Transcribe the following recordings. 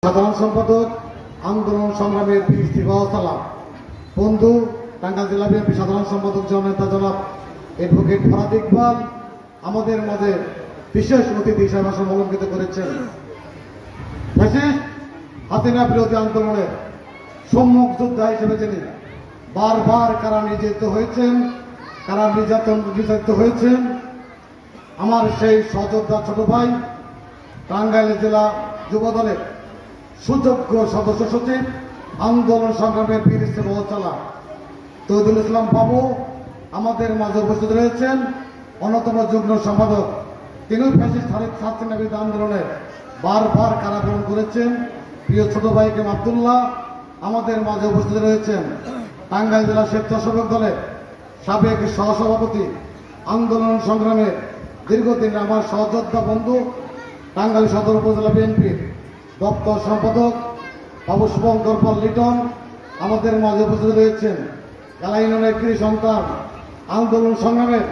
সাধারণ সম্পাদক আন্দোলন সংগ্রামের পীর ইস্তিফাউসালাম বন্ধু টাঙ্গাইল জেলা বিএনপি সাধারণ সম্পাদক জননেতা জনাব অ্যাডভোকেট ফরাদ ইকবাল আমাদের মাঝে বিশেষ অতিথি হিসেবে ভাষণ অলঙ্কৃত করেছেন। ফ্যাসিস্ট হাসিনা বিরোধী আন্দোলনের সম্মুখ যোদ্ধা হিসেবে যিনি বারবার কারা নির্যাতিত হয়েছেন, কারা নির্যাতিত হয়েছেন, আমার সেই সহযোদ্ধা ছোট ভাই টাঙ্গাইল জেলা যুব দলের সুযোগ্য সদস্য সচিব আন্দোলন সংগ্রামের পীর ইস্তিফাউসালাম তৌহিদুল ইসলাম বাবু আমাদের মাঝে উপস্থিত রয়েছেন। অন্যতম যুগ্ম সম্পাদক তিনি ফ্যাসিস্ট হাসিনা বিরোধী আন্দোলনে বারবার কারাবরণ করেছেন। প্রিয় ছোট ভাই কেম আব্দুল্লাহ আমাদের মাঝে উপস্থিত রয়েছেন। টাঙ্গাইল জেলা স্বেচ্ছাসেবক দলের সাবেক সহসভাপতি আন্দোলন সংগ্রামের দীর্ঘদিন আমার সহযোদ্ধা বন্ধু টাঙ্গাইল সদর উপজেলা বিএনপির দপ্তর সম্পাদক বাবু শুভঙ্কর পাল লিটন আমাদের মাঝে উপস্থিত রয়েছেন। জেলা ইউনিয়নের কৃষি সন্তান আন্দোলন সংগ্রামের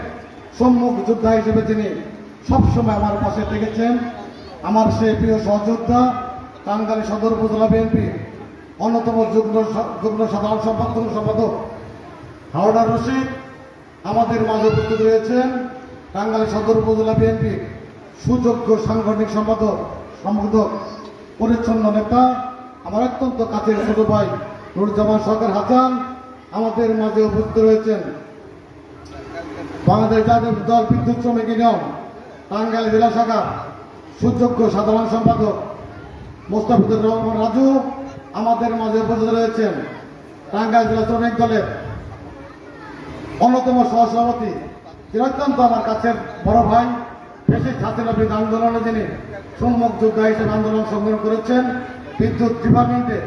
সম্মুখ যোদ্ধা হিসেবে তিনি সবসময় আমার পাশে থেকেছেন। আমার সেই প্রিয় সহযোদ্ধা টাঙ্গাইল সদর উপজেলা বিএনপি অন্যতম যুগ্ম সাধারণ সম্পাদক হাওড়া রশিদ আমাদের মাঝে উপস্থিত রয়েছেন। টাঙ্গাইল সদর উপজেলা বিএনপি সুযোগ্য সাংগঠনিক সম্পাদক পরিচ্ছন্ন নেতা আমার অত্যন্ত কাছের ছোট ভাই নুরুজ্জামান সরকার হাসান আমাদের মাঝে উপস্থিত রয়েছেন। বাংলাদেশ জাতীয় দল বিদ্যুৎ শ্রমিক ইউনিয়ন টাঙ্গাইল জেলা শাখা সুযোগ্য সাধারণ সম্পাদক মোস্তাফিজুর রহমান রাজু আমাদের মাঝে উপস্থিত রয়েছেন। টাঙ্গাইল জেলা শ্রমিক দলের অন্যতম সহসভাপতি তিনি অত্যন্ত আমার কাছের বড় ভাই ফ্যাসিস্ট হাসিনা বিরোধী আন্দোলনে যিনি সম্মুখ যোদ্ধা হিসেবে আন্দোলন সংগ্রাম করেছেন। বিদ্যুৎ ডিপার্টমেন্টে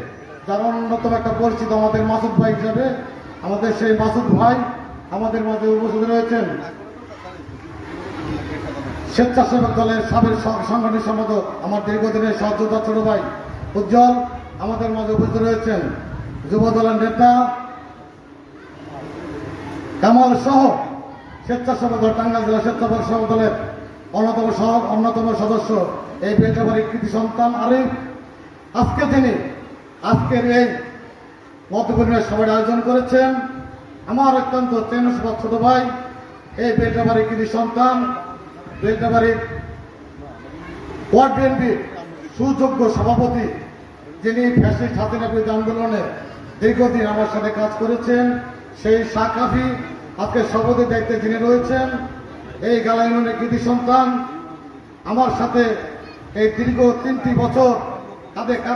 যার অন্যতম একটা পরিচিত আমাদের মাসুদ ভাই হিসেবে আমাদের সেই মাসুদ ভাই আমাদের মাঝে উপস্থিত রয়েছেন। স্বেচ্ছাসেবক দলের সাবেক সাংগঠনিক সম্পাদক আমার দীর্ঘদিনের সহযোদ্ধা ছোট ভাই উজ্জ্বল আমাদের মাঝে উপস্থিত রয়েছেন। যুব দলের নেতা কামাল সহ স্বেচ্ছাসেবক দল টাঙ্গাইল জেলা স্বেচ্ছাসেবক দলের অন্যতম সদস্য এই বেটাবাড়ির কৃতি সন্তান আরিফ আজকের এই মতবিনিময় সভার আয়োজন করেছেন। আমার অত্যন্ত চেনসভা ছোট ভাই এই বেটাবাড়ির কৃতি সন্তান বেটাবাড়ির ওয়ার্ড বিএনপির সুযোগ্য সভাপতি যিনি ফ্যাসিস্ট হাসিনা বিরোধী আন্দোলনে দীর্ঘদিন আমার সাথে কাজ করেছেন সেই সাকাফি আজকে সভাপতির দায়িত্বে যিনি রয়েছেন। এই গালা ইউনিয়নের কৃতি সন্তান আমার সাথে এই দীর্ঘ 3টি বছর তাদের